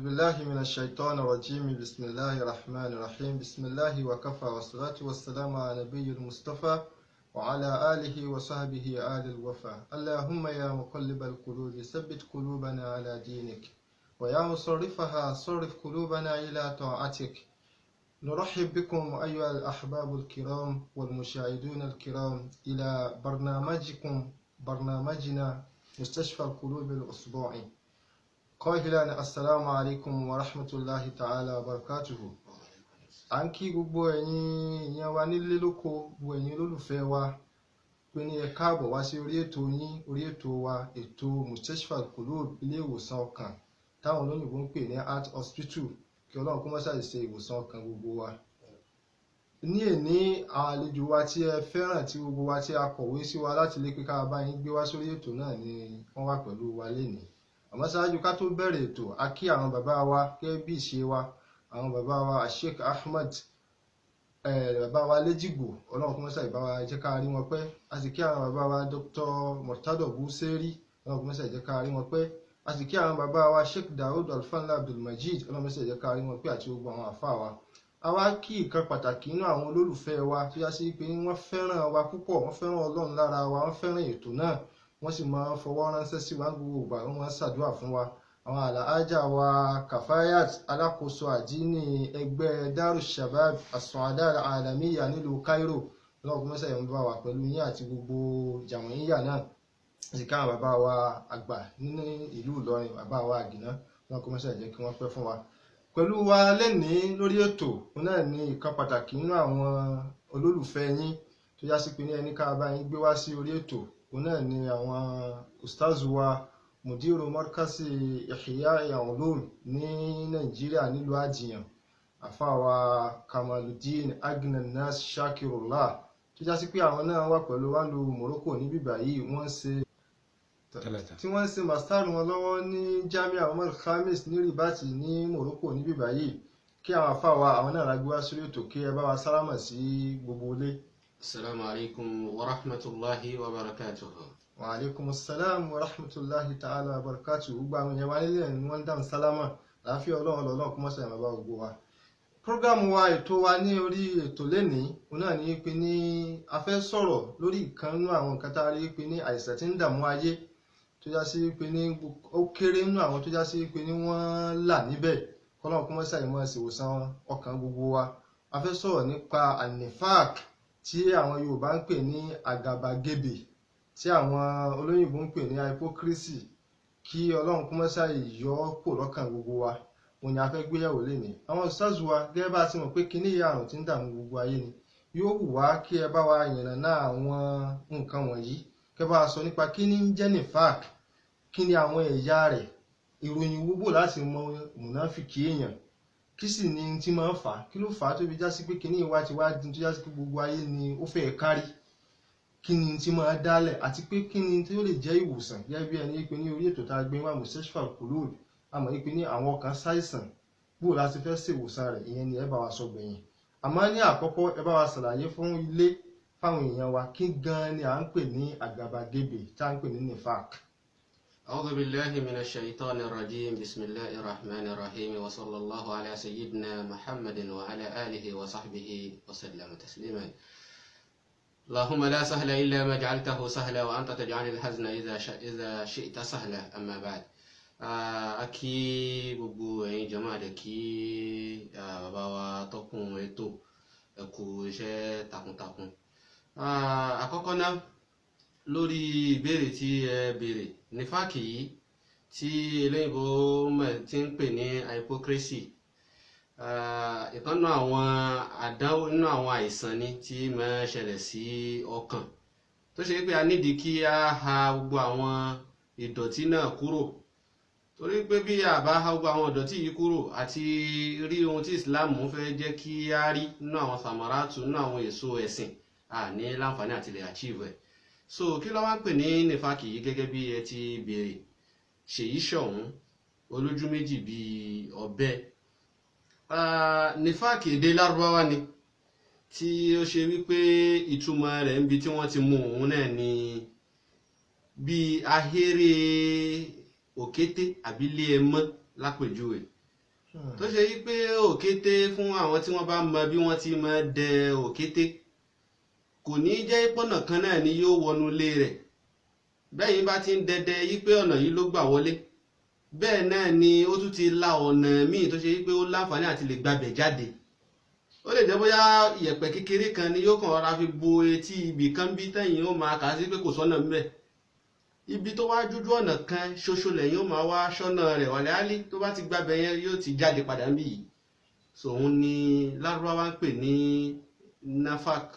بالله من الشيطان الرجيم بسم الله الرحمن الرحيم بسم الله وكفى والصلاة والسلام على نبي المصطفى وعلى آله وصحبه آل الوفا اللهم يا مقلب القلوب ثبت قلوبنا على دينك ويا مصرفها صرف قلوبنا إلى طاعتك نرحب بكم أيها الأحباب الكرام والمشاهدون الكرام إلى برنامجنا مستشفى القلوب الأسبوعي قائلا السلام عليكم ورحمة الله تعالى وبركاته. à ń kí gbogbo ẹ̀yin èèyàn wa nílé lóko gbogbo ẹ̀yin olólùfẹ́ wa pé ní ẹ káàbọ̀ wá sí orí ètò yín orí ètò wa ètò Mustashfa Al-Qulub ilé ìwòsàn ọkàn táwọn olóyìnbó ń pè ní Heart Hospital kí Ọlọ́run kó má ṣàì ṣe ìwòsàn ọkàn gbogbo wa. ní èní àwọn àlejò wa tí ẹ fẹ́ràn tí gbogbo wa tí a kọ̀wé sí wa láti lé pé ká bá yín gbé wá sórí ètò náà ni wọ́n wà pẹ̀lú wa lénìí. àmọ́ ṣáájú ká tó bẹ̀rẹ̀ ètò a kí àwọn bàbá wa gẹ́gẹ́ bí ìṣe wa àwọn bàbá wa Sheikh Ahmed bàbá wa Lejigbo Ọlọ́run kó má ṣàì bá wa jẹ́ ká rí wọn pẹ́. a sì kí àwọn bàbá wa Dr. Murtado Buseri Ọlọ́run kó má ṣàì jẹ́ ká rí wọn pẹ́. a sì kí àwọn bàbá wa Sheikh Daoud Alfanla Abdulmajid Ọlọ́run kó má ṣàì jẹ́ ká rí wọn pẹ́ àti gbogbo àwọn àfáà wa. a wá kí ìkan pàtàkì nínú àwọn olólùfẹ́ wa tó yá sí pé wọ́n fẹ́ràn wa púpọ̀ wọ́n fẹ́ràn Ọlọ́run lára wa wọ́n fẹ́ràn ètò náà wọ́n sì máa ń fọwọ́ ránṣẹ́ sí wa gbogbo ìgbà wọ́n máa ń ṣàdúrà fún wa. àwọn àlàájá wa Kafayat alákòóso àdínì ẹgbẹ́ Darushabab As-Su'ada Al-Alamiya nílùú Cairo lọ́wọ́ mọ́sá ìwọ̀n bá wà pẹ̀lú yín àti gbogbo jàmọ̀yíyà náà sì káwọn bàbá wa àgbà nínú ìlú Ìlọrin bàbá wa Àgìná lọ́wọ́ mọ́sá ìjẹ́ kí wọ́n pẹ́ fún wa. pẹ̀lú wa lẹ́nìí lórí ètò òun náà ní ìkan pàtàkì nínú àwọn olólùfẹ́ yín tó yá sí pé ní ẹni ká bá yín gbé wá sí orí ètò òun náà ni àwọn ustaz wa mudiru markasi Ihya Ulum ní Nàìjíríà nílùú Àjìyàn àfáwà Kamaluddin Agnan-Nas Shakirullah tó já sí pé àwọn náà wà pẹ̀lú wa lu Morocco ní bíbá yìí wọ́n ṣe master wọn lọ́wọ́ ní Jamia Umar Khamis ní Ribati ní Morocco ní bíbá yìí kí àwọn àfáwà àwọn náà rágbé wá sórí ètò kí ẹ bá wa sálámà sí gbogbo ilé. Assalamu alaikum wa rahmatullahi wa barakatuhu. Wa alaikum assalam wa rahmatullahi ta'ala wa barakatuhu. Gbogbo àwọn èèyàn wa nílẹ̀ ni wọ́n dáhùn sálámà láàfíà Ọlọ́run kó má ṣe àmàbá gbogbo wa. Prógámù wa ètò wa ní orí ètò lénìí òun náà ní pé ní a fẹ́ sọ̀rọ̀ lórí ìkan nínú àwọn nǹkan tá a rí pé ní àìsàn tí ń dààmú ayé tó já sí pé ní ó kéré nínú àwọn tó já sí pé ní wọ́n là níbẹ̀ k'Ọlọ́run kó má ṣe àìmọ́ ìṣèwòsàn ọkàn gbogbo wa. A fẹ́ sọ̀rọ̀ nípa anifak tí àwọn Yorùbá ń pè ní àgàbàgebè tí àwọn olóyìnbó ń pè ní hypocrisy kí Ọlọ́run kó má ṣàì yọ kó lọ́kàn gbogbo wa òun ni a fẹ́ gbéyàwó lénìí. àwọn ustaz wa gẹ́gẹ́ bá ti mọ̀ pé kíní ìyá àrùn tí ń dààmú gbogbo ayé ni yóò wù wá kí ẹ bá wa yànnàná àwọn nǹkan wọ̀nyí kẹ́ bá wa sọ nípa kíní ń jẹ́ nifak kí ni àwọn ẹ̀yà rẹ̀ ìròyìn gbogbo láti mọ mùnáfìkì èèyàn kí sì ni tí máa ń fà á kí ló fà á tó fi já sí pé kíní ìwà ti wá di tó já sí pé gbogbo ayé ni ó fẹ́ kárí kí ni tí máa dálẹ̀ àti pé kí ni tí ó lè jẹ́ ìwòsàn gẹ́gẹ́ bí ẹni pé ní orí ètò tá a gbé wá Mustashfa Al-Qulub àmọ́ pé ní àwọn kan ṣàìsàn bó láti fẹ́ ṣèwòsàn rẹ̀ ìyẹn ni ẹ bá wa sọ gbẹ̀yìn. àmọ́ ní àkọ́kọ́ ẹ bá wa ṣàlàyé fún ilé fáwọn èèyàn wa kí gan ni à ń pè ní àgàbàgebè tá à ń pè ní nifak. أعوذ بالله من الشيطان الرجيم بسم الله الرحمن الرحيم وصلى الله على سيدنا محمد وعلى آله وصحبه وسلم تسليما اللهم لا سهل إلا ما جعلته سهلا وأنت تجعل الحزن إذا شئت سهلا أما بعد akí gbogbo ẹ̀yin jàmáà dẹ̀ kí bàbá wa tọ́kùn ètò ẹ kú iṣẹ́ takuntakun. àkọ́kọ́ náà lórí ìbéèrè tí ẹ béèrè nífàkì yìí tí eléyìnbó ti ń pè ní hypocrisy ìkànnà àwọn àdánwò nínú àwọn àìsàn ni tí máa ṣẹlẹ̀ sí ọkàn tó ṣe pé a nídìí kí a ha gbogbo àwọn ìdọ̀tí náà kúrò torí pé bí a bá ha gbogbo àwọn ìdọ̀tí yìí kúrò àti rí ohun tí Islam fẹ́ jẹ́ kí a rí nínú àwọn samaratu nínú àwọn èso ẹ̀sìn ní láǹfààní àti lè achieve ẹ̀. so kí ló wá ń pè ní nífàkì yìí gẹ́gẹ́ bí ẹ ti béèrè ṣèyí ṣọ̀hún olójú méjì bíi ọ̀bẹ. nífàkì èdè Lárúbáwá ni tí ó ṣe wípé ìtumọ̀ rẹ̀ níbi tí wọ́n ti mú òun náà ni bí ahéré òkété àbí ilé ẹmọ́ lápèjúwe tó ṣe yí pé òkété fún àwọn tí wọ́n bá mọ bí wọ́n ti máa dẹ òkété kò ní jẹ́ pọ̀nà kan náà ni yóò wọnú ilé rẹ̀. Bẹ́yìn bá ti ń dẹdẹ yí pé ọ̀nà yìí ló gbà wọlé, bẹ́ẹ̀ náà ni ó tún ti la ọ̀nà míì tó ṣe yí pé ó láǹfààní àti lè gbabẹ̀ jáde. Ó lè jẹ́ bóyá ìyẹ̀pẹ̀ kékeré kan ni yóò kàn rọra fi bo etí ibì kan bí tẹ̀yìn ó máa kà á sí pé kò sọ́nà ńbẹ̀. Ibi tó wá jújú ọ̀nà kan ṣoṣo lẹ́yìn ó máa wá ṣọ́nà rẹ̀ wàlẹ́ álí tó bá ti gbabẹ̀ yẹn yóò ti jáde padà níbí yìí. So òun ni Lárúbáwá ń pè ní nafak.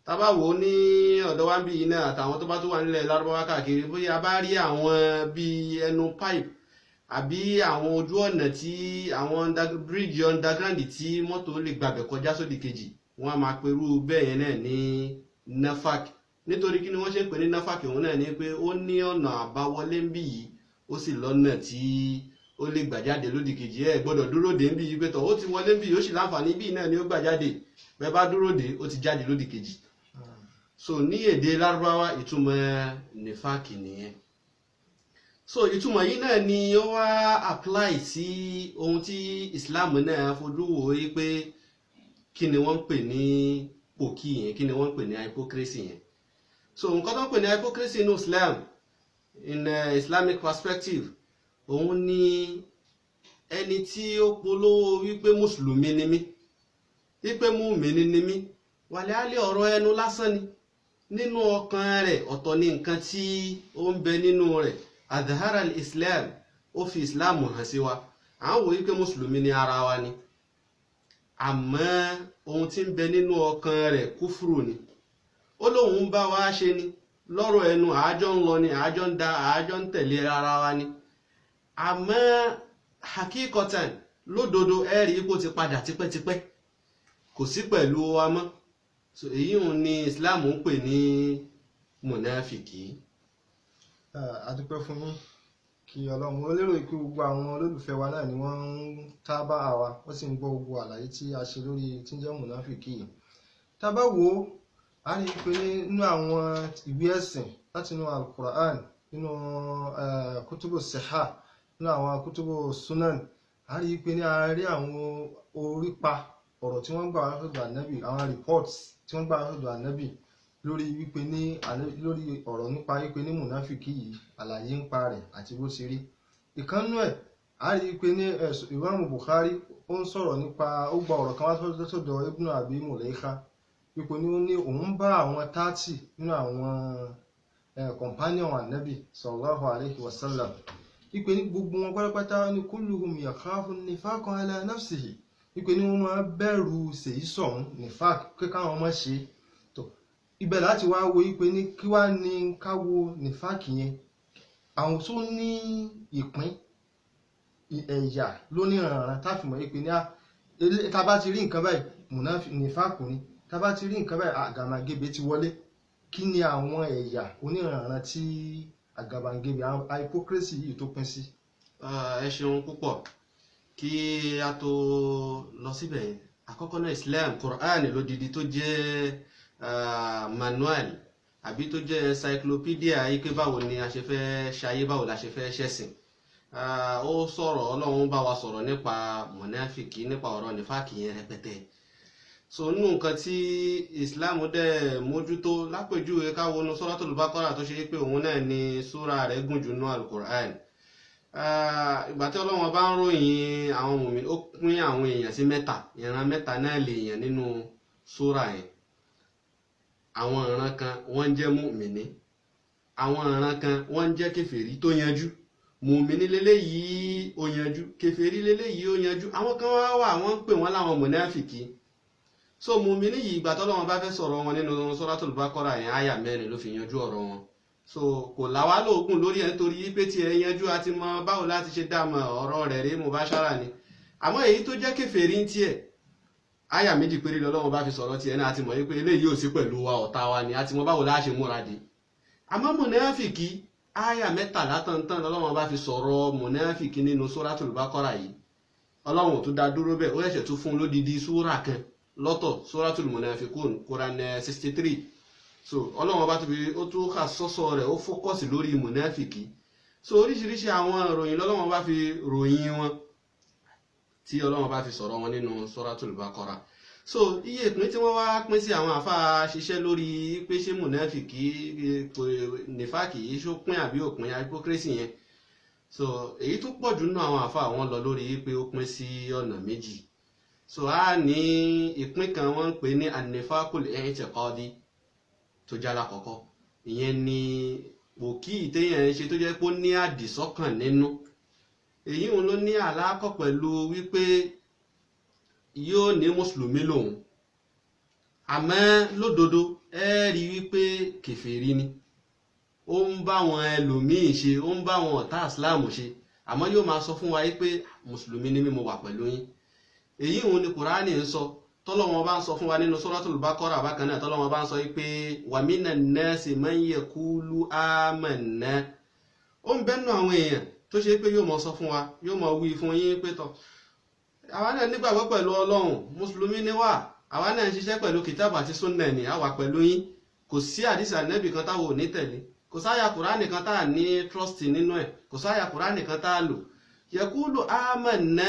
Tá bá wò ó ní ọ̀dọ̀ wa ń bí yìí náà àtàwọn tó bá tó wà nílẹ̀ Lárúbáwá káàkiri, bóyá bá rí àwọn bíi ẹnu pipe àbí àwọn ojú ọ̀nà tí àwọn bíríìjì underground tí mọ́tò lè gbàbẹ̀ kọjá sódì kejì, wọ́n á máa perú bẹ́ẹ̀ yẹn náà ní nafak. Nítorí kí ni wọ́n ṣe ń pè ní nafak òun náà ni pé ó ní ọ̀nà àbáwọlé ń bí yìí, ó sì lọ́nà tí ó lè gbà jáde lódì kejì. Ẹ gbọ́dọ̀ dúró dè ń bí yìí pé tọ̀ ó ti wọlé ń bí yìí, ó sì láǹfààní bí náà ni ó gbà jáde. Bẹ́ẹ̀ bá dúró dè ó ti jáde lódì kejì. So ní èdè Lárúbáwá ìtumọ̀ nifaki nìyẹn. So ìtumọ̀ yìí náà ni ó wá apply sí ohun tí Islam náà fojú wò ó pé kí ni wọ́n ń pè ní pòkì yẹn, kí ni wọ́n ń pè ní hypocrisy yẹn. So nǹkan tó ń pè ní hypocrisy in Islam, in Islamic perspective, òun ni ẹni tí ó polówó wípé mùsùlùmí ni mí, wípé mùmínì ni mí, wàlẹ́ á lé ọ̀rọ̀ ẹnu lásán ni. Nínú ọkàn rẹ̀ ọ̀tọ̀ ni nǹkan tí ó ń bẹ nínú rẹ̀. Adhara al-Islam, ó fi Islam hàn sí wa. À ń wò wípé mùsùlùmí ni ara wa ni, àmọ́ ohun tí ń bẹ nínú ọkàn rẹ̀ kúfùrù ni. Ó lóun bá wa ṣe ni, lọ́rọ̀ ẹnu àájọ́ ń lọ ni, àájọ́ ń da, àájọ́ ń tẹ̀lé ara wa ni. Àmọ́ hakikotan lódodo ẹ̀rí ipò ti padà tipẹ́tipẹ́, kò sí pẹ̀lú wa mọ́. So èyí ni Islam ń pè ní mùnáfìkì. Adúpẹ́ fún yín kí Ọlọ́run. Ó lérò pé gbogbo àwọn olólùfẹ́ wa náà ni wọ́n ń tábà àwa, wọ́n sì ń gbọ́ gbogbo àlàyé tí a ṣe lórí tí ń jẹ́ mùnáfìkì yìí. Tá bá wò ó, a rí i pé nínú àwọn ìwé ẹ̀sìn láti inú Al-Qur'an, nínú kútùbù sihah, nínú àwọn kútùbù sunan, a rí i pé ní a rí àwọn orípa ọ̀rọ̀ tí wọ́n gbà wá sọ́dọ̀ ànábì, àwọn reports tí wọ́n gbà wá sọ́dọ̀ ànábì lórí wípé ní lórí ọ̀rọ̀ nípa wípé ní mùnáfìkì yìí, àlàyé ń pa rẹ̀ àti bó ti rí. Ìkànnú ẹ̀ a rí i pé ní Imam Bukhari ó ń sọ̀rọ̀ nípa, ó gba ọ̀rọ̀ kan wá sọ́dọ̀ Ibn Abi Mulaykha wípé ní ó ní òun bá àwọn 30 nínú àwọn companion ànábì sallallahu alayhi wa sallam wípé ní gbogbo wọn pátápátá ní kulluhum yakhafu nifaqa ala nafsihi, wípé ní wọ́n máa bẹ̀rù ṣèyí sọ̀hún nifaq pé káwọn máa ṣe. tó ibẹ̀ láti wá wo wípé ní kí wá ní káwo nifaq yẹn, àwọn tó ní ìpín ẹ̀yà lóníranran táfìmọ̀ wípé ní tá bá ti rí nǹkan báyìí nifaq ni, tá bá ti rí nǹkan báyìí àgàmàgebè ti wọlé. Kí ni àwọn ẹ̀yà oníranran tí àgàmàgebè hypocrisy yìí tó pín sí? Ẹ ṣeun púpọ̀. Kí a tó lọ síbẹ̀, àkọ́kọ́ náà Islam, Quran lódidi tó jẹ́ manual àbí tó jẹ́ encyclopedia yìí pé báwo ni a ṣe fẹ́ ṣayé, báwo la ṣe fẹ́ ṣẹ̀sìn. Ó sọ̀rọ̀, Ọlọ́run bá wa sọ̀rọ̀ nípa mùnáfìkì, nípa ọ̀rọ̀ nífàkì yẹn rẹpẹtẹ. So nínú nǹkan tí Islam dẹ̀ mójútó, lápèjúwe ká wọnú Suratul Baqara tó ṣe pé òun náà ni súra rẹ̀ gùn jù nínú Al-Qur'an. Ìgbà tí Ọlọ́run bá ń ròyìn àwọn mùmínì, ó pín àwọn èèyàn sí mẹ́ta, ìran mẹ́ta náà lè yàn nínú súra yẹn. Àwọn ìran kan wọ́n jẹ́ mùmínì, àwọn ìran kan wọ́n jẹ́ kèfèrí tó yanjú. Mùmínì lélẹ́yìí ó yanjú, kèfèrí lélẹ́yìí ó yanjú. Àwọn kan wà wọ́n ń pè wọ́n láwọn mùnáfìkì. So mùmínì yìí ìgbà tí Ọlọ́run bá fẹ́ sọ̀rọ̀ wọn nínú Suratul Baqara yẹn, àyà 4 ló fi yanjú ọ̀rọ̀ wọn. So kò láwá lóògùn lórí ẹ̀ nítorí pé tí ẹ yanjú àti mọ báwo láti ṣe dámọ̀ ọ̀rọ̀ rẹ̀ rí mubashara ni. Àmọ́ èyí tó jẹ́ kèfèrí ń tiẹ̀, àyà 2 péré lọ́lọ́run bá fi sọ̀rọ̀ tiẹ̀ náà, àti mọ̀ wípé eléyìí ò sí pẹ̀lú wa, ọ̀tá wa ni, àti mọ báwo la ṣe múra dé. Àmọ́ mùnáfìkì, àyà 13 tán lọ́lọ́run bá fi sọ̀rọ̀ mùnáfìkì nínú Suratul Baqara yìí. Ọlọ́run ò tún dá dúró bẹ́ẹ̀, ó ṣẹ̀ṣẹ̀ tún fún lódidi súrà kan lọ́tọ̀, Suratul Munafiqun, Quran 63. So Ọlọ́run bá tóbi, ó tún kà sọ́sọ́ rẹ̀, ó fókọ̀sì lórí mùnáfìkì. So oríṣiríṣi àwọn ìròyìn lọ́lọ́run bá fi ròyìn wọn. tí Ọlọ́run bá fi sọ̀rọ̀ wọn nínú Suratul Baqara. So iye ìpín tí wọ́n wá pín sí àwọn àfáà ṣiṣẹ́ lórí pé ṣé mùnáfìkì nífàkì yìí ṣó pín àbí òpin hypocrisy yẹn. So èyí tó pọ̀ jù nínú àwọn àfáà wọn lọ lórí pé ó pín sí ọ̀nà méjì. So a ní ìpín kan wọ́n ń pè ní an-nifaqul i'tiqadi tó jálá kọ̀kọ́. Ìyẹn ni òkì ìtẹ́yàn ṣe tó jẹ́ pé ó ní àdìsọ́kàn nínú. Èyí òun ló ní àlákọ̀ pẹ̀lú wípé yóò ní mùsùlùmí lòun, àmọ́ lódodo ẹ rí wípé kèfèrí ni, ó ń bá wọn ẹlòmíì ṣe, ó ń bá wọn ọ̀tá ìsìláàmù ṣe, àmọ́ yóò máa sọ fún wa wípé mùsùlùmí ni mí, mo wà pẹ̀lú yín. Èyí òun ni Kùránì ń sọ, tọ́lọ́wọ́n bá ń sọ fún wa nínú Suratul Baqara bákan náà, tọ́lọ́wọ́n bá ń sọ wípé wa minan nasi man yaqulu amanna. Ó ń bẹ́nu àwọn èèyàn tó ṣe pé yóò mọ̀ sọ fún wa, yóò mọ̀ wí fún yín pé tọ́ àwa náà nígbàgbọ́ pẹ̀lú Ọlọ́run, mùsùlùmí ni wá, àwa náà ń ṣiṣẹ́ pẹ̀lú kìtàbù àti súnnà ni, àwa pẹ̀lú yín, kò sí àdìsí ànábì kan táwọn ò ní tẹ̀lé, kò sáyà Kùránì kan tá à ní trust nínú ẹ̀, kò sáyà Kùránì kan tá à lò. Yaqulu amanna,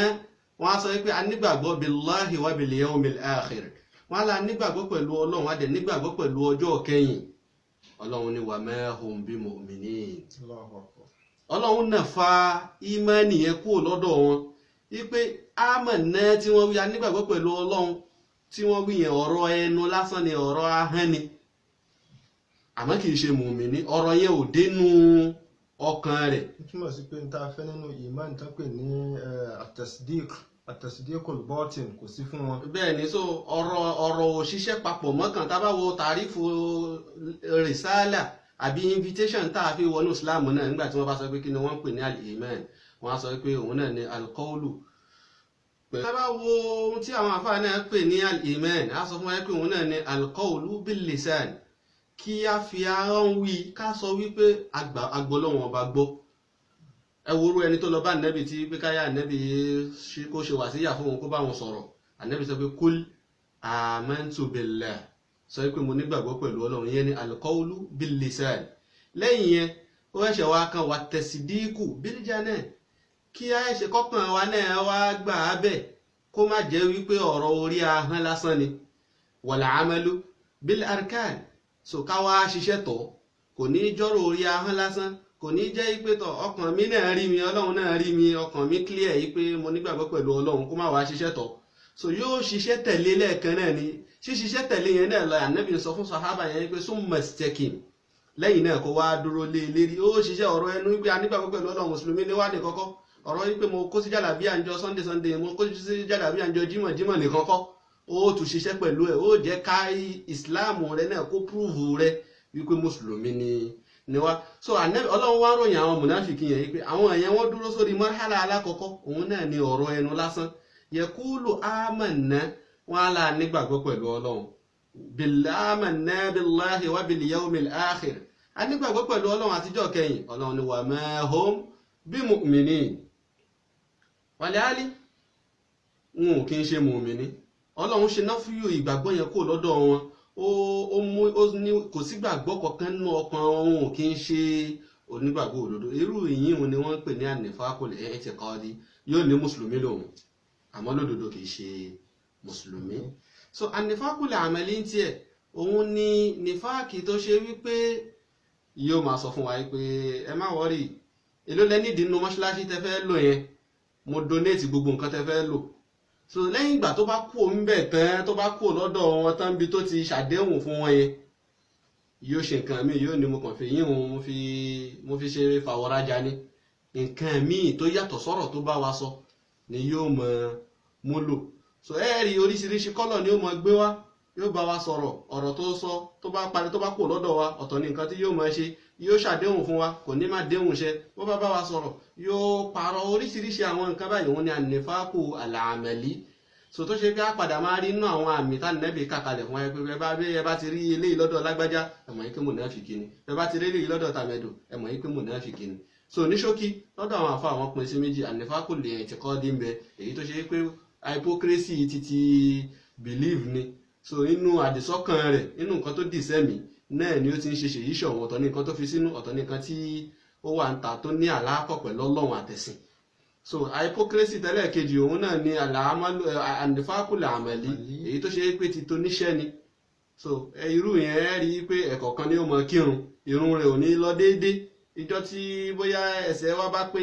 wọ́n á sọ pé a nígbàgbọ́ billahi wa bil yawmil akhir, wọ́n á la nígbàgbọ́ pẹ̀lú Ọlọ́run, a dẹ̀ nígbàgbọ́ pẹ̀lú ọjọ́ kẹyìn. Ọlọ́run ni wa ma hum bimu'minin. Ọlọ́run náà fa ìmánì yẹn kúrò lọ́dọ̀ wọn wípé amanna tí wọ́n wí, a nígbàgbọ́ pẹ̀lú Ọlọ́run tí wọ́n wí yẹn ọ̀rọ̀ ẹnu lásán ni, ọ̀rọ̀ ahọ́n ni, àmọ́ kìí ṣe mùmíní, ọ̀rọ̀ yẹn ò dénú ọkàn rẹ̀. Ó túmọ̀ sí pé n ta fẹ́ nínú ìmánì tán pè ní at-tasdiqul batin kò sí fún wọn. Bẹ́ẹ̀ ni, so ọ̀rọ̀ òṣìṣẹ́ papọ̀ mọ́kàn. Tá bá wo tàrífù rìsálà àbí invitation tá a fi wọnú Islam náà, nígbà tí wọ́n bá sọ pé kí ni wọ́n ń pè ní al-iman, wọ́n á sọ pé òun náà ni al-qawlu. Tá bá wo ohun tí àwọn àfáà náà pè ní al-iman, á sọ fún wa pé òun náà ni al-qawlu bil-lisan, kí a fi ahọ́n wí, ká sọ wípé agbọ́lọ́wọ́n ọba gbọ́. Ẹ wo irú ẹni tó lọ bá ànábì tí pé káyà ànábì kó ṣe wàsíyà fún òun kó bá wọn sọ̀rọ̀. Ànábì sọ pé kul amantu billah, sọ pé mo nígbàgbọ́ pẹ̀lú Ọlọ́run, yẹn ni al-qawlu bil-lisan. Lẹ́yìn yẹn ó ẹ̀ṣẹ̀ wa kan wà tasdiqu bil-janan, kí a ẹ̀ṣẹ̀ kọ́kàn wa náà wá gbà á bẹ̀, kó má jẹ́ wípé ọ̀rọ̀ orí ahọ́n lásán ni. wal amalu bil-arkan, so ká wá ṣiṣẹ́ tọ̀, kò ní jọ́rọ̀ orí ahọ́n lásán, kò ní jẹ́ pé tọ̀ ọkàn mi náà rí mi, Ọlọ́run náà rí mi, ọkàn mi clear yìí pé mo nígbàgbọ́ pẹ̀lú Ọlọ́run, kó má wá ṣiṣẹ́ tọ̀. So yóò ṣiṣẹ́ tẹ̀lé lẹ́ẹ̀kan náà ni, ṣíṣiṣẹ́ tẹ̀lé yẹn náà lọ Ànábì sọ fún sàhábà yẹn pé summa istaqim, lẹ́yìn náà kó wá dúró lé lérí. Ó ṣiṣẹ́ ọ̀rọ̀ ẹnu wípé a nígbàgbọ́ pẹ̀lú Ọlọ́run, mùsùlùmí ni wá ní kọ́kọ́, ọ̀rọ̀ wípé mo kó sí jàlábí àǹjọ Sunday, mo kó sí jàlábí àǹjọ Jímọ̀ ní kọ́kọ́, ó tún ṣiṣẹ́ pẹ̀lú ẹ̀, ó jẹ́ ká ìsìláàmù rẹ náà kó púrúvù rẹ wípé mùsùlùmí ni wá. So Ọlọ́run wá ròyìn àwọn mùnáfìkì yẹn wípé àwọn èèyàn wọ́n dúró sórí marhala alákọ̀ọ́kọ́, òun náà ni ọ̀rọ̀ ẹnu lásán. Yaqulu amanna, wọ́n á là nígbàgbọ́ pẹ̀lú Ọlọ́run, amanna billahi wa bil yawmil akhir, a nígbàgbọ́ pẹ̀lú Ọlọ́run àtijọ́ kẹyìn. Ọlọ́run ni wa ma hum bimu'minin, wàlẹ́álí wọn ò kí ń ṣe mùmíní. Ọlọ́run ṣe náà fúyò ìgbàgbọ́ yẹn kó lọ́dọ̀ wọn, ó ní kò sí gbàgbọ́ kankan nínú ọkàn wọn, ò kí ń ṣe onígbàgbọ́ òdodo. Irú ìyìn wọn ni wọ́n ń pè ní an-nifaqul i'tiqadi, yóò ní mùsùlùmí lòun, àmọ́ lódodo kì í ṣe mùsùlùmí. So an-nifaqul amali ń tiẹ̀, òun ni nífàkì tó ṣe wípé yóò máa sọ fún wa pé ẹ má wọ́rì, èló lẹ́nìdí nínú mọ́ṣáláṣí tẹ fẹ́ lò yẹn, mo donate gbogbo nǹkan tẹ fẹ́ lò. So lẹ́yìn ìgbà tó bá kú òun bẹ̀ tán, tó bá kú lọ́dọ̀ wọn tán bí tó ti ṣàdéhùn fún wọn yẹn, yóò ṣe nǹkan míì, yóò ní mo kàn fi yín òun mo fi ṣe fàwọ́rajà ní nǹkan míì tó yàtọ̀ sọ́rọ̀ tó bá wa sọ ni yóò mọ mú lò. So rí oríṣiríṣi kọ́lọ̀ ni ó mọ gbé wá, yóò bá wa sọ̀rọ̀, ọ̀rọ̀ tó sọ tó bá parí tó bá kú lọ́dọ̀ wa, ọ̀tọ̀ ní nǹkan tí yóò mọ ṣe, yóò ṣàdéhùn fún wa, kò ní má déhùn ṣe, bó bá wa sọ̀rọ̀ yóò pààrọ̀ oríṣiríṣi àwọn nǹkan báyìí. Òun ni an-nifaqu al-amali. So tó ṣe pé a padà máa rí inú àwọn àmì tá Ànábì kàkalẹ̀ fún ẹ bá ti rí eléyìí lọ́dọ̀ lágbájá, ẹ mọ̀ yín pé mùnáfìkí ni, ẹ bá ti rí eléyìí lọ́dọ̀ tàmẹ̀dù, ẹ mọ̀ yín pé mùnáfìkí ni. So ní ṣókí lọ́dọ̀ àwọn àfáà àwọn pín sí méjì, an-nifaqul i'tiqadi ń bẹ, èyí tó ṣe pé hypocrisy títí believe ni. So inú àdìsọ́kàn rẹ̀, inú nǹkan tó dì sẹ́mi náà ni ó ti ń ṣe ṣèyí ṣọ̀wọ́n, ọ̀tọ̀ ní nǹkan tó fi sínú, ọ̀tọ̀ ní nǹkan tí ó wà ń ta tó ní àlákọ̀ pẹ̀lú Ọlọ́run àtẹ̀sìn. so hypocrisy tẹ́lẹ̀ kejì òun náà ni ànífàkùlà àmàlí èyí tó ṣe pé ti tó níṣẹ́ ni so irú yẹn rí pé ẹ̀kọ̀ọ̀kan ni ó mọ kírun irun rẹ̀ ò ní lọ déédéé ìjọ tí bóyá ẹsẹ̀ wa bá pé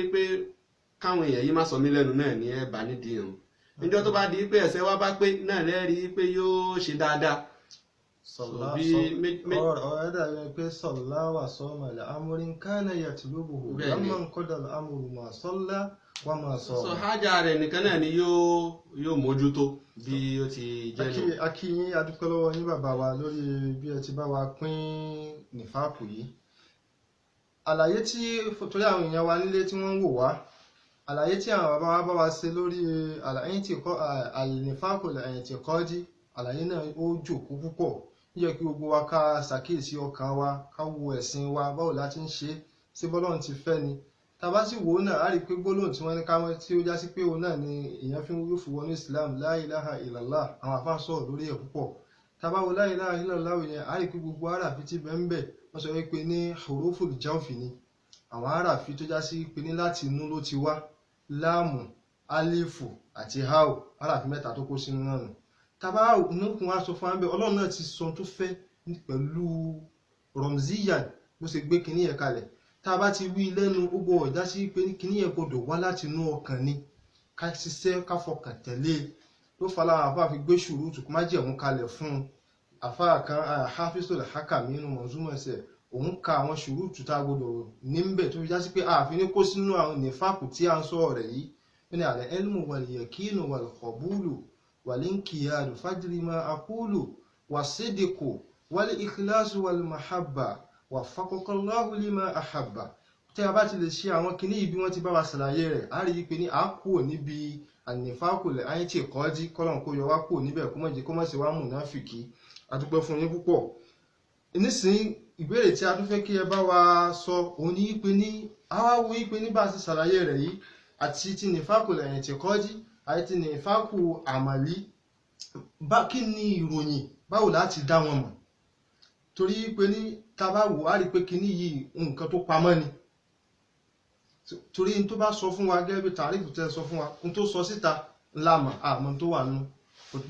káwọn èèyàn yìí má sọ mí lẹ́nu náà ní ẹ̀ bá nídìí irun ìjọ tó bá di pé ẹsẹ̀ wa bá pé náà lẹ́rí pé yóò ṣe dáadáa. ọ̀rọ̀ dàbí pé sọ̀lá wà sọ́mọ̀ lẹ́ amúrin kánà yàtìlóbùhù lámà ń kọ́dà amúrù mà sọ́lá wà mà sọ́mọ̀. so hájà rẹ̀ nìkan náà ni yóò mójútó bí ó ti jẹ́ nù. akíyín adúpẹ́ lọ́wọ́ yín bàbá wa lórí bí ẹ ti bá wa pín nífàkù yìí. àlàyé tí torí àwọn èèyàn wa nílé tí wọ́n ń wò wá àlàyé tí àwọn bàbá wa bá wa ṣe lórí àlìnífàkù ẹ̀yìntìkọ́dí àlàyé náà ó jòkó púpọ̀ yẹ kí gbogbo wa ká ṣàkíyèsí ọkàn wa ká wo ẹ̀sìn wa báwo la ti ń ṣe sí bọ́lọ́run ti fẹ́ ni tàbá sì wò ó náà á rí i pé gbólóhùn tí wọ́n ní káwọn tí ó já sí pé òun náà ni èèyàn fi yóò fi wọnú Islam la ilaha illallah àwọn àfáà sọ̀rọ̀ lórí ẹ̀ púpọ̀ tàbá wo la ilaha illallah yẹn á rí i pé gbogbo aráàfin ti bẹ́ẹ̀ ń bẹ̀ wọ́n sọ wípé ní huruful jawfi ni àwọn aráàfin tó já sí pé ní láti inú ló ti wá láàmù alifu àti hao aráàfin mẹ́ta tó kó sínú náà nù tàbá nùkún wa sọ fún abẹ́ ọlọ́run náà ti sọ tó fẹ́ pẹ̀lú romziyan bó ṣe gbé kinní yẹn kalẹ̀ tàbá ti wí lẹ́nu gbogbo ọ̀dá sí pé kinní yẹn gbọdọ̀ wá láti inú ọkàn ni ká ṣiṣẹ́ ká fọkàn tẹ̀lé ló fa láwọn àfáà fi gbé ṣùrùtù kó má jẹ̀mú kalẹ̀ fún un àfáà kan Hafizul Hakami nínú mọ̀ọ́zúmọ̀ ẹsẹ̀ òun ka àwọn ṣùrùtù tá a gbọdọ̀ níbẹ̀ tó fi já sí pé àfi ní kó sínú àwọn nífàkù tí à ń sọ rẹ̀ yìí ní àlẹ́ elmu wal yakinu wal qabulu والانقياد فجر ما أقول والصدق والإخلاص والمحبة وفقك الله لما أحب tí a bá ti lè ṣe àwọn kinní yìí bí wọ́n ti bá wa ṣàlàyé rẹ̀ a rí i pé ní a kúrò níbi ànífàkùlẹ̀ àyìntì kọ́ọ́dí kọ́lọ́n kó yọ wá kúrò níbẹ̀ kó má ṣe wá mùnáfìkì a dúpẹ́ fún yín púpọ̀. nísìnyí ìbéèrè tí a tún fẹ́ kí ẹ bá wa sọ òun ní pé ní a wá wo pé ní bá a ti ṣàlàyé rẹ̀ yìí àti ti nífàkùlẹ̀ àyìntì kọ́ọ́dí àti nífàkù àmàlí kí ni ìròyìn báwo láti dá wọn mọ̀ torí pé ní tabawo a rí pé kíní yìí nǹkan tó pamọ́ ni torí n tó bá sọ fún wa gẹ́gẹ́ bí tàrífù tẹ́ sọ fún wa n tó sọ síta lámà àmọ́ tó wà nù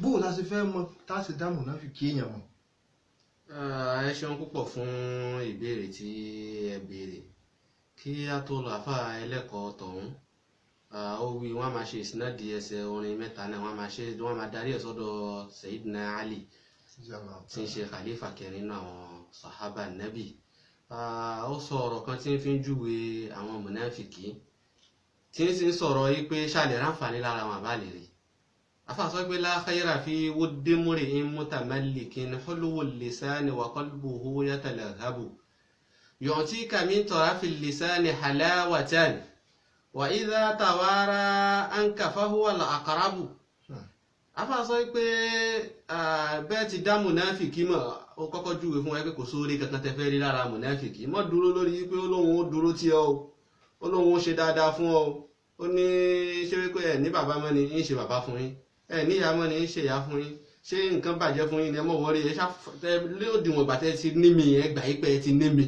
bó láti fẹ́ mọ̀ táti dá mùnáfíkí èèyàn mọ̀. ẹ ṣeun púpọ̀ fún ìbéèrè tí ẹ béèrè kí a tó lọ àfà ẹlẹ́kọ̀ọ́ tọ̀hún ó wí wọ́n máa ṣe ìsínádì ẹsẹ̀ orin mẹ́ta náà wọ́n máa darí ẹ̀ sọ́dọ̀ Sayyidina Ali tí ń ṣe khalifa kẹrin náà àwọn sahaba nabi ó sọ ọ̀rọ̀ kan tí ń fi ń júwe àwọn mùnáfìkì tí ń sì ń sọ̀rọ̀ yìí pé ṣàlẹ̀ ráǹfààní lára wọn àbá lè rí afáàsọ pé la khayra fi wuddi mri'in mutamallikin hulwul lisani wa qalbuhu yatalaghabu yu'tika min tarafil lisani halawatan wa idha tawara anka fahuwa al-aqrabu afáàsọ pé bẹ́ẹ̀ ti dá mùnáfìkì mọ̀ ó kọ́kọ́ júwe fún wa pé kò sóore kankan tẹ́ fẹ́ rí lára mùnáfìkì mọ́ dúró lórí pé olóhun ó dúró tí ọ olóhun ó ṣe dáadáa fún ọ ó ní ṣé wípé ẹ ní bàbá mọ́ ni ń ṣe bàbá fún yín ẹ ní ìyá mọ́ ni ń ṣe ìyá fún yín ṣé nǹkan bàjẹ́ fún yín ni ẹ mọ̀ wọ́rí ẹ lódiwọ̀n bàtẹ́ ti ní mi ẹ gbà yín pé ẹ ti ní mi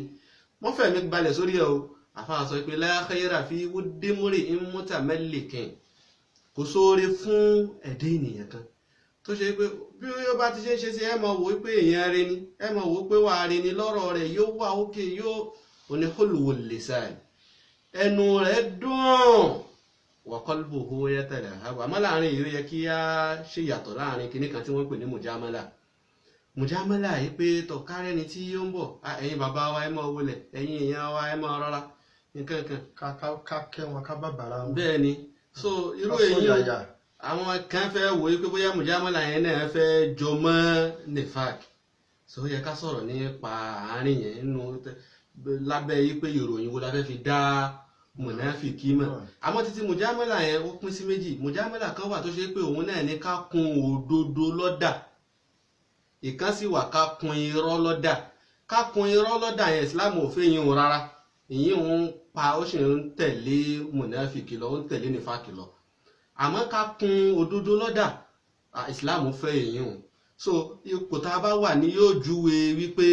wọ́n fẹ̀mí balẹ̀ sórí ẹ o àfàsọ pé la khayra fi wuddi mri'in mutamallikin kò sóore fún ẹ̀dẹ́ ènìyàn kan tó ṣe pé bí ó bá ti ṣe ń ṣe sí ẹ mọ̀ wò pé èèyàn rẹ ni ẹ mọ̀ wò pé wà á rẹ ni lọ́rọ̀ rẹ̀ yóò wà òkè yóò oníhólùwò lè sáà ẹnu rẹ̀ dùn wa qalbuhu yatalahhabu àmọ́ láàrin ìró yẹ kí á ṣe yàtọ̀ láàrin kinní kan tí wọ́n pè ní mùjámálà yìí pé tọ̀kárẹ́ ni tí ó ń bọ̀ ẹ̀yin bàbá wa ẹ mọ̀ wọlé ẹ̀yin èèyàn wa ẹ mọ̀ rọra nǹkan kan ká kẹ́ wọn ká bàbàrà wọn. bẹ́ẹ̀ ni so irú èyí àwọn kan fẹ́ wò ó pé bóyá mùjámálà yẹn náà fẹ́ jọ mọ́ nifak so ó yẹ ká sọ̀rọ̀ nípa àárín yẹn nínú lábẹ́ yìí pé ìròyìn wo la fẹ́ fi dá mùnáfìkì mọ̀ àmọ́ títí mùjámálà yẹn ó pín sí méjì mùjámálà kan wà tó ṣe pé òun náà ní ká kun òdodo lọ́dà ìkan sì wà ká kun irọ́ lọ́dà ká kun irọ́ lọ́dà yẹn Islam ò fẹ́ yín o rárá ìyín òun pa ó sì ń tẹ̀lé mùnáfìkì lọ ó ń tẹ̀lé nífàkì lọ àmọ́ ká kun òdodo lọ́dà Islam fẹ́ èyí o so ipò tá a bá wà ní yóò júwe wípé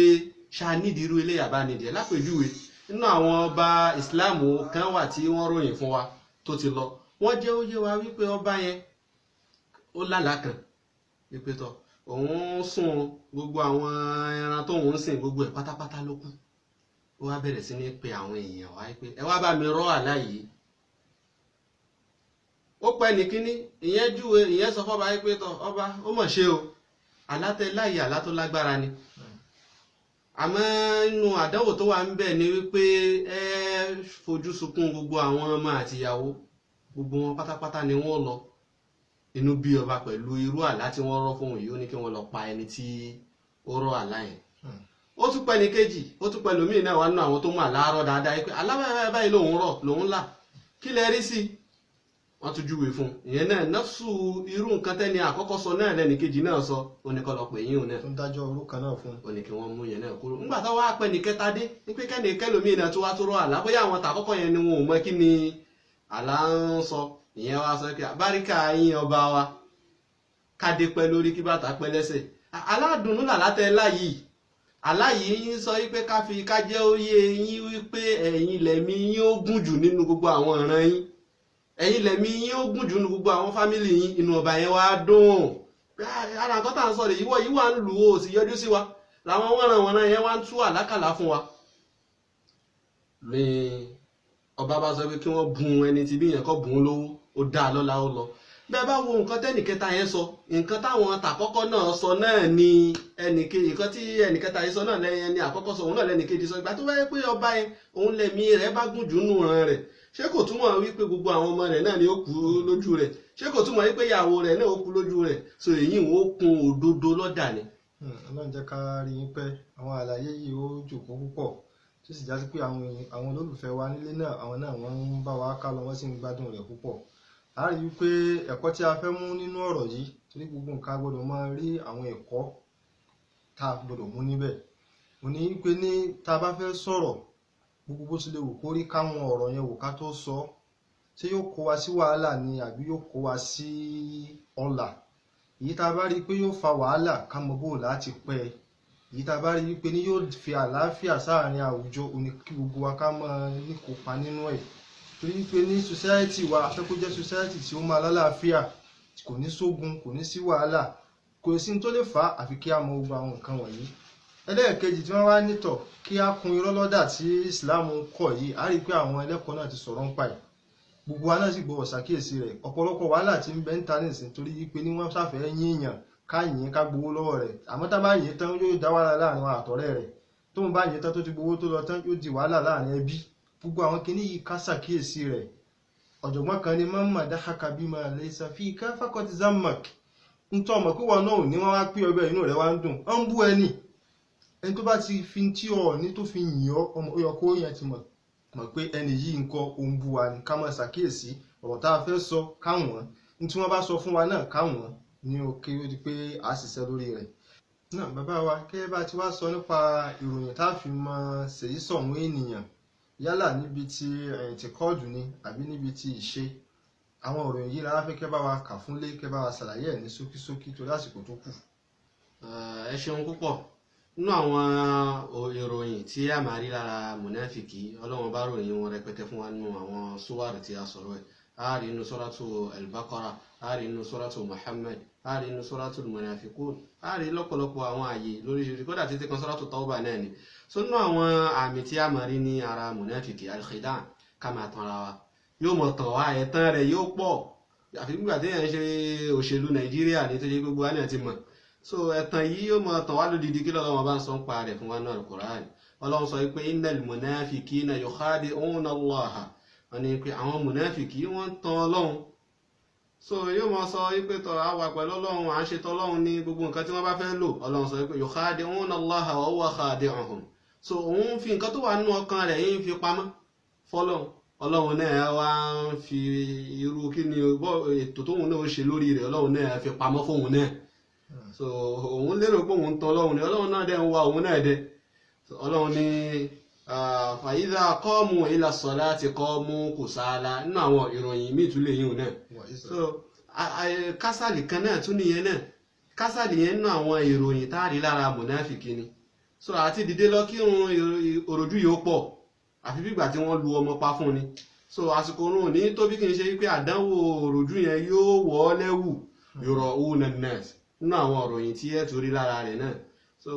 ṣá nídìí irú eléyà bá nídìí lápèjúwe nínú àwọn ọba Islam kan wà tí wọ́n ròyìn fún wa tó ti lọ wọ́n jẹ́ ó yé wa wípé ọba yẹn ó lálàá kan wípé tọ́ òun sùn gbogbo àwọn ẹran tóun ń sìn gbogbo ẹ̀ pátápátá ló kú. Ó wá bẹ̀rẹ̀ sí ní pe àwọn èèyàn wá pé ẹ wá bá mi rọ́ àlá yìí. Ó pẹ́ ní kíní ìyẹn júwe ìyẹn sọ fọ́ba pé tọ́ ọba ó mọ̀ ṣe o àlá tẹ láyé àlá tó lágbára ni. Àmọ́ inú àdánwò tó wà ń bẹ̀ ni wípé ẹ fojú sunkún gbogbo àwọn ọmọ àtìyàwó gbogbo wọn pátápátá ni wọ́n lọ. Inú bí ọba pẹ̀lú irú àlá tí wọ́n rọ́ fún yìí ó ní kí wọ́n lọ pa ẹni tí ó rọ́ àlá yẹn. Ó tún pẹ́ ní kejì ó tún pẹ́ lómìn náà wà nínú àwọn tó mú àlá rọ́ dáadáa pé àlá báyìí lòun rọ̀ lòun là kí lẹ rí sí. Wọ́n tún júwe fún ìyẹn náà nafsu irú nǹkan tẹ́ni àkọ́kọ́ sọ náà lẹ́ni kejì náà sọ ó ní kó lọ pè yín òun náà. tó ń dájọ́ orú kan náà fún. Ó ní kí wọ́n mú yẹn náà kúrò. Nígbà tó wá pẹ́ ní kẹta dé ní pé kẹ́ni kẹlòmíì náà tó wá tó rọ àlá bóyá àwọn tàkọ́kọ́ yẹn ni wọn ò mọ kí ni àlá ń sọ. Ìyẹn wá sọ pé báríkà yín ọba wa kádé pẹ́ lórí kí bàtà pẹ́ lẹ́sẹ̀. Aládùnnú làlá tẹ láyìí àlá yìí ń sọ wípé ká jẹ́ ó yé yín wípé ẹ̀yin lẹ̀mí yín ó gùn jù nínú gbogbo àwọn ìran yín. Ẹ̀yin lẹ̀mí yín ó gùn jù nínú gbogbo àwọn fámìlì yín. Inú ọba yẹn wá dùn. Ara nǹkan tá à ń sọ rè yìí wà ń lù ó sì yọjú sí wa làwọn wọ̀nràn yẹn wá ń tú àlákàlà fún wa. Ní ọba bá sọ pé kí wọ́n bùn ẹni tí bí yẹn kọ́ bùn lówó ó dá lọ́lá ó lọ. Bẹ́ẹ̀ bá wo nǹkan tẹ́nìkẹta yẹn sọ nǹkan táwọn tàkọ́kọ́ náà sọ náà ni ẹnìkejì nǹkan tí ẹnìkẹta yẹn sọ náà lẹ́yìn ẹni àkọ́kọ́ sọ òun náà lẹ́nìkejì sọ ìgbà tó bá yẹ pé ọba yẹn òun lẹ̀mí rẹ̀ bá gùn jù nù ran rẹ̀ ṣé kò túmọ̀ wípé gbogbo àwọn ọmọ rẹ̀ náà ni ó kú lójú rẹ̀ ṣé kò túmọ̀ wípé ìyàwó rẹ̀ náà ó kú lójú rẹ̀ so èyí ò kun òdodo lọ́dà ni. Ọlọ́run jẹ́ ká rí yín pẹ́ àwọn àlàyé yìí ó jòkó púpọ̀ tó sì já sí pé àwọn olólùfẹ́ wa nílé náà àwọn náà wọ́n ń bá wa ká lọ wọ́n sì ń gbádùn rẹ̀ púpọ̀. A rí i pé ẹ̀kọ́ tí a fẹ́ mú nínú ọ̀rọ̀ yìí torí gbogbo nǹkan gbọ́dọ̀ máa rí àwọn ẹ̀kọ́ tá a gbọ́dọ̀ mú níbẹ̀. Mo ní pé ní tá a bá fẹ́ sọ̀rọ̀ gbogbo bó ti lè wù kó rí káwọn ọ̀rọ̀ yẹn wò ká tó sọ ṣé yóò kó wa sí wàhálà ni àbí yóò kó wa sí ọ̀là. Èyí tá a bá rí i pé yóò fa wàhálà ká mọ bó láti pẹ́ èyí tá a bá rí i pé ní yóò fi àlàáfíà sáàárín àwùjọ òní kí gbogbo wa ká máa níkópa nínú ẹ̀. Torí pé ní society wa a fẹ́ kó jẹ́ society tí ó máa lálàáfíà kò ní sógun kò ní sí wàhálà kò sí ní tó lè fà á àfi kí a mọ gbogbo àwọn nǹkan wọ̀nyí. Ẹlẹ́ẹ̀kejì tí wọ́n wá nítọ̀ kí a kun irọ́ lọ́dà tí Islam kọ̀ yìí a rí i pé àwọn ẹlẹ́kọ̀ọ́ náà ti sọ̀rọ̀ ń pa ẹ̀ gbogbo wa náà sì gbọ́dọ̀ ṣàkíyèsí rẹ̀ ọ̀pọ̀lọpọ̀ wàhálà tí ń bẹ ń ta nísìn torí pé ní wọ́n ṣàfẹ́ yín èèyàn ká yìn ká gbowó lọ́wọ́ rẹ̀ àmọ́ tá bá yìn tán yóò dá wàhálà láàrin wa àtọ̀rẹ́ rẹ̀ tó ń bá yìn tán tó ti gbowó tó lọ tán yóò di wàhálà láàrin ẹbí gbogbo àwọn kinní yìí ká ṣàkíyèsí rẹ̀. Ọ̀jọ̀gbọ́n kan ní mọ́mọ́ dáhàkà bí máa lè ṣàfi ká fákọ́tì zamak ń tọ́ ọmọ pípọ̀ náà ní wọ́n wá pé ọbẹ̀ inú rẹ̀ wá ń dùn ọ́n bú ẹni tó bá ti fi tí ọ ní tó fi yìn ọ́ ọmọ ó yọ kó yẹn ti mọ̀ pé ẹni yìí ń kọ́ ohun bú wa ní ká máa ṣàkíyèsí ọ̀rọ̀ tá a fẹ́ sọ káwọn ní tí wọ́n bá sọ fún wa náà káwọn ní òkè ó di pé a ṣiṣẹ́ lórí rẹ̀. náà bàbá wa kẹ́ bá ti wá sọ nípa ìròyìn tá a fi mọ ṣèyí sọ̀hún ènìyàn yálà níbi tí ẹ̀ǹtìkọ́ọ̀dù ni àbí níbi tí ìṣe àwọn ìròyìn yìí lára fẹ́ kẹ́ bá wa kà fúnlé kẹ́ bá wa ṣàlàyé ẹ̀ ní ṣókíṣókí torí àsìkò tó kù. Ẹ ṣeun púpọ̀ nínú àwọn ìròyìn tí a máa rí lára mùnáfìkì Ọlọ́run bá ròyìn wọn rẹpẹtẹ fún wa nínú àwọn súwárì tí a sọ̀rọ̀ ẹ̀ a rí inú suratu al-Baqara a rí inú suratu Muhammad a rí inú suratu al-Munafiqun a rí lọ́pọ̀lọpọ̀ àwọn ààyè lóríṣiríṣi kódà títí kan suratu Tawbah náà ni so nínú àwọn àmì tí a máa rí ní ara mùnáfìkì al-khidan ká máa tan ara wa yóò mọ̀ tàn wá ẹ̀tàn rẹ̀ yóò pọ̀ àfi nígbà tí èèyàn ṣe òṣèlú Nàìjíríà ní tó ṣe gbogbo wa náà ti mọ̀ so ẹ̀tàn yìí yóò mọ̀ tàn wá lódìdí kí lọ́wọ́ bá ń sọ ń pa rẹ̀ fún wa náà Al-Qur'an Ọlọ́run sọ pé innal munafiqina yukhadi'una Allaha wọ́n ní pé àwọn mùnáfìkì wọ́n tan Ọlọ́run so yóò mọ̀ sọ pé tọ́ àwà pẹ̀lú Ọlọ́run à ń ṣe tọ́lọ́run ní gbogbo nǹkan tí wọ́n bá fẹ́ lò Ọlọ́run sọ pé yukhadi'una Allaha wa huwa khadi'uhum so òun fi nǹkan tó wà nínú ọkàn rẹ̀ yìí fi pamọ́ fọ́lọ́run Ọlọ́run náà wá ń fi irú kí ni ètò tóun náà ṣe lórí rẹ̀ Ọlọ́run náà fi pamọ́ fóun náà so òun lérò pé òun tan Ọlọ́run ni Ọlọ́run náà dẹ̀ ń wá òun náà dẹ̀ Ọlọ́run ní fa idha qamu ila salati qamu kusala nínú àwọn ìròyìn míì tún lè yín náà so kásàlì kan náà tún nìyẹn náà kásàlì yẹn nínú àwọn ìròyìn táàrí lára mùnáfìkì ni so àti dìde lọ kí òròjú yìí ó pọ̀ àfi bí ìgbà tí wọ́n lu ọmọ pa fún ni so àsìkò oorun ní tó bí kì í ṣe pé àdánwò òròjú yẹn yóò wọ̀ ọ́ lẹ́wù yura'una an-nas nínú àwọn ìròyìn tí ẹ̀ torí lára rẹ̀ náà so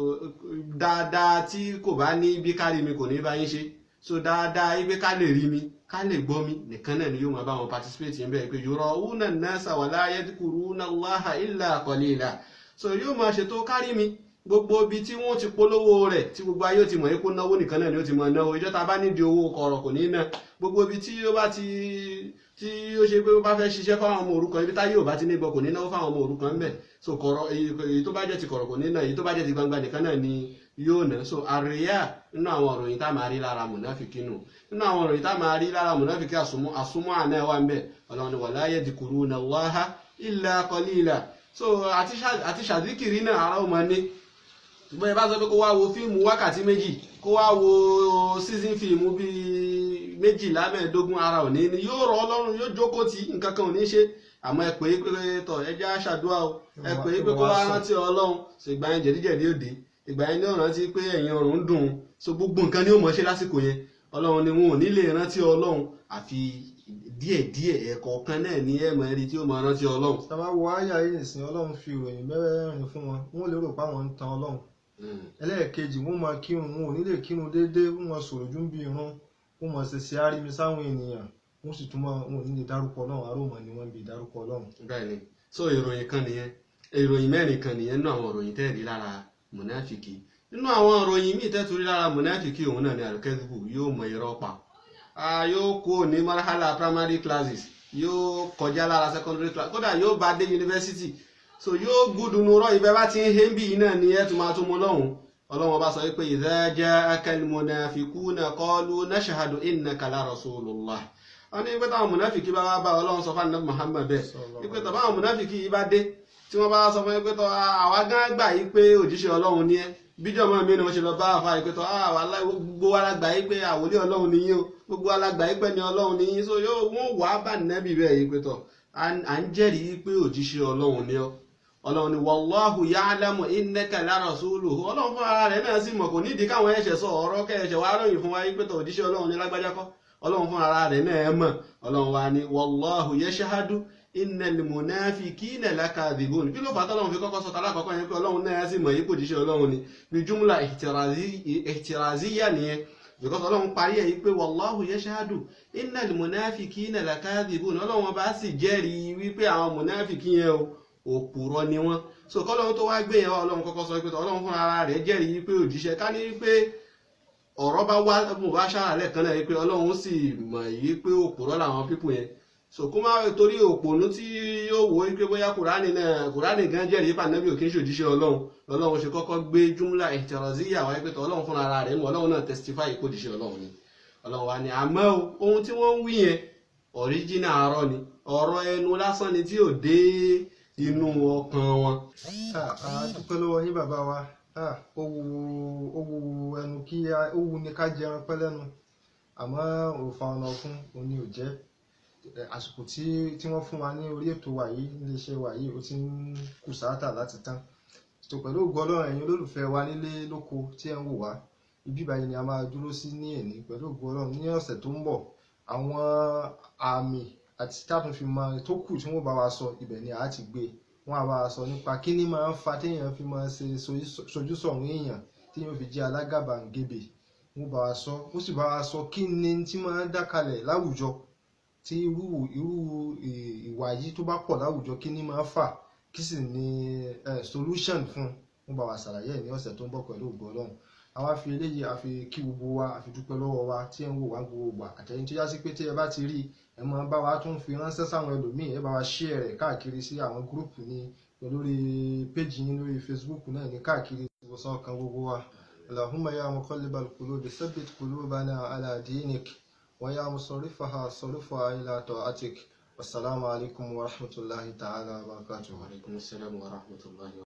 dáadáa tí kò bá ní bí kárí mi kò ní bá yín ṣe so dáadáa ibi ká lè rí mi ká lè gbọ́ mi nìkan náà ni yóò máa bá wọn participate ń bẹ́ẹ̀ pé yura'una an-nasa wa la yadhkuruna Allaha illa qalila so yóò máa ṣètò kárí mi gbogbo ibi tí wọ́n ti polówó rẹ̀ tí gbogbo ayé ti mọ̀ epo náwó nìkan náà ni ó ti mọ̀ náwó ìjọ ta bá nídìí owó kọ̀rọ̀ kò ní náà gbogbo ibi tí ó bá ti tí ó ṣe pé ó bá fẹ́ ṣiṣẹ́ fáwọn ọmọ òrukàn ibi táyé ò bá ti ní gbọ́ kò ní náwó fáwọn ọmọ òrukàn ń bẹ̀ so kọ̀rọ̀ èyí tó bá jẹ́ ti kọ̀rọ̀ kò ní náà èyí tó bá jẹ́ ti gbangba nìkan náà ni yóò ná so àríyá nínú àwọn òròyìn tá máa rí lára mùnáfìkí nù nínú àwọn òròyìn tá máa rí lára mùnáfìkí àsúnmọ́ àná wà ń bẹ̀ ọlọ́run wala yadhkuruna Allaha illa qalila so àti ṣàdíkìrí náà ara ó máa ní ṣùgbọ́n ẹ bá sọ pé kó wá wo fíìmù wákàtí méjì kó wá wo season fíìmù bíi 12 ara ò ní yóò rọ ọlọ́run yóò jókòó tí nǹkan kan ò ní ṣe àmọ́ ẹ pé tọ̀ ẹ jẹ́ àṣàdúrà o ẹ pé kó wá rántí ọlọ́run ṣègbà yẹn jẹ̀díjẹ̀dí òde ìgbà yẹn ní ó rántí pé ẹ̀yìn ọ̀run ń dùn so gbogbo nǹkan ni ó mọ̀ ṣe lásìkò yẹn ọlọ́run ni wọn ò ní lè rántí ọlọ́run àfi díẹ̀díẹ̀ ẹ̀kọ̀ọ̀kan náà ní ẹ̀mọ̀ ẹ̀rí tí ó mọ̀ rántí ọlọ́run. sábà wo àyà yìí nìsín ọlọ́run fi ìròyìn mẹ́rẹ̀ẹ̀rin fún wọn wọn lérò pé àwọn ń tan ọlọ́run ẹlẹ́ẹ̀kejì wọ́n máa kírun wọn ò ní lè kírun déédéé wọ́n máa sọ̀rọ̀ ju ń bí irun wọ́n máa ṣe àrími sáwọn ènìyàn wọ́n sì tún máa wọn ò ní lè dárúkọ ọlọ́run àròmọ ni wọ́n ń bi dárúkọ ọlọ́run. bẹ́ẹ̀ni so ìròyìn kan nìyẹn ìròyìn mẹ́rin kan nìyẹn nínú àwọn ìròyìn tẹ́ẹ̀rí lára mùnáfìkì nínú àwọn ìròyìn míì tẹ́ẹ̀túrí lára mùnáfìkì òun náà ni al-kadhibu yóò mọ irọ́ pa yóò kó ní marhala primary classes yóò kọjá lára secondary class kódà yóò bá dé university so yóò gúdùnú rọ ìbẹ́ bá ti ń hé bí iná ni ẹ tún máa tún mú lọ́hùn ọlọ́run ọba sọ pé idha ja'aka al-munafiquna qalu nashhadu innaka la rasulullah wọ́n ní pé táwọn mùnáfìkì bá wá bá ọlọ́run sọ fún ànábì Muhammad bẹ́ẹ̀ wípé tọ́ báwọn mùnáfìkì yìí bá dé tí wọ́n bá sọ fún pé tọ́ àwa gán gbà yí pé òjíṣẹ́ ọlọ́run ni ẹ́ bíjọ́ mọ́ mi ni wọ́n ṣe lọ bá àfa yìí pé tọ́ gbogbo alágbà yí pé àwòlé ọlọ́run ni yín o gbogbo alágbà yí pé ní ọlọ́run ni yín so yóò wọ́n wà bá nẹ́bì bẹ́ẹ̀ yí pé tọ́ à ń jẹ́rìí pé òjíṣẹ́ ọlọ́run ni ọ́ ọlọ́run ni wallahu ya'lamu innaka la rasuluhu ọlọ́run fún ara rẹ̀ náà sì mọ̀ kò nídìí káwọn ẹ̀ṣẹ̀ sọ ọ̀rọ̀ kẹ́ẹ̀ṣẹ̀ wá ròyìn fún wa yí pé tọ́ òjíṣẹ́ ọlọ́run ni lágbájá kọ́ ọlọ́run fún ara rẹ̀ náà mọ̀ ọlọ́run wa ni wallahu yashhadu innal munafiqina lakadhibun kí ló fà tọ́lọ́run fi kọ́kọ́ sọ tàlá àkọ́kọ́ yẹn pé ọlọ́run náà sì mọ̀ yí kò jíṣẹ́ ọlọ́run ni bí jumla ihtiraziyya nìyẹn because ọlọ́run parí ẹ̀ yí pé wallahu yashhadu innal munafiqina lakadhibun ọlọ́run bá sì jẹ́rìí wípé àwọn mùnáfìkí yẹn òpùrọ́ ni wọ́n so kọ́lọ́run tó wá gbé yẹn ọlọ́run kọ́kọ́ sọ pé ọlọ́run fún ara rẹ̀ jẹ́rìí wípé òjíṣẹ́ ká ní wípé ọ̀rọ̀ bá wá mú bá ṣára lẹ́ẹ̀kan náà wípé ọlọ́run sì mọ̀ yí pé òpùrọ́ làwọn pípù yẹn so kó má torí òpònú tí yóò wò wípé bóyá kùránì gan jẹ́rìí pàǹdẹ́bì òkè ṣòjíṣẹ́ ọlọ́run ṣe kọ́kọ́ gbé jumla ihtiraziyya wáyé pé ọlọ́run fún ara rẹ̀ mọ̀ ọlọ́run náà testify kó jíṣẹ́ ọlọ́run ni ọlọ́run wa ni àmọ́ ohun tí wọ́n ń wí yẹn original arọ́ ni ọ̀rọ̀ ẹnu lásán ni tí ò dé inú ọkàn wọn. a dúpẹ́ lọ́wọ́ yín bàbá wa ó wu ẹnu kí ó wu ni ká jẹun pẹ́ lẹ́nu àmọ́ òfa ọ̀nà fún òun ni ò jẹ́ àsìkò tí wọ́n fún wa ní orí ètò wa yìí iléeṣẹ́ wa yìí ó ti ń kù sáátà láti tán tó pẹ̀lú ògo Ọlọ́run ẹ̀yin olólùfẹ́ wa nílé lóko tí ẹ̀ ń wò wá ibi báyìí ni a máa dúró sí ní èní pẹ̀lú ògo Ọlọ́run ní ọ̀sẹ̀ tó ń bọ̀ àwọn àmì àti táàtún fi mọ tó kù tí wọ́n bá wa sọ ibẹ̀ ni a ti gbé wọ́n á bá wa sọ nípa kí ni máa ń fa téèyàn fi máa ṣe sojú sọ̀rùn èèyàn téèyàn fi jẹ́ alágàbàǹgebè wọ́n bá wa sọ ó sì bá wa sọ kí ni tí máa ń dákalẹ̀ láwùjọ tí irú ìwà yìí tó bá pọ̀ láwùjọ kí ni máa fà kí sì ni solution fún wọ́n bá wa ṣàlàyé ní ọ̀sẹ̀ tó ń bọ̀ pẹ̀lú ògo Ọlọ́run àwa fi eléyìí àfi kí gbogbo wa àfi dúpẹ́ lọ́wọ́ wa tí ẹ ń wò wá gbogbo gbà àtẹ̀yìn tó yá sí pé tí ẹ bá ti rí ẹ máa bá wa tún fi ránṣẹ́ sáwọn ẹlòmíì ẹ bá wa share rẹ̀ káàkiri sí àwọn gúrùpù ní lórí péjì yín lórí Facebook náà ní káàkiri ìwòsàn ọkàn gbogbo wa Allahumma ya muqallibal qulubi thabbit qulubana ala dinik wa ya musarrifaha sarrifha ila ta'atik wassalamu alaikum wa rahmatullahi ta'ala wa barakatuh. Wa alaikum assalam wa rahmatullahi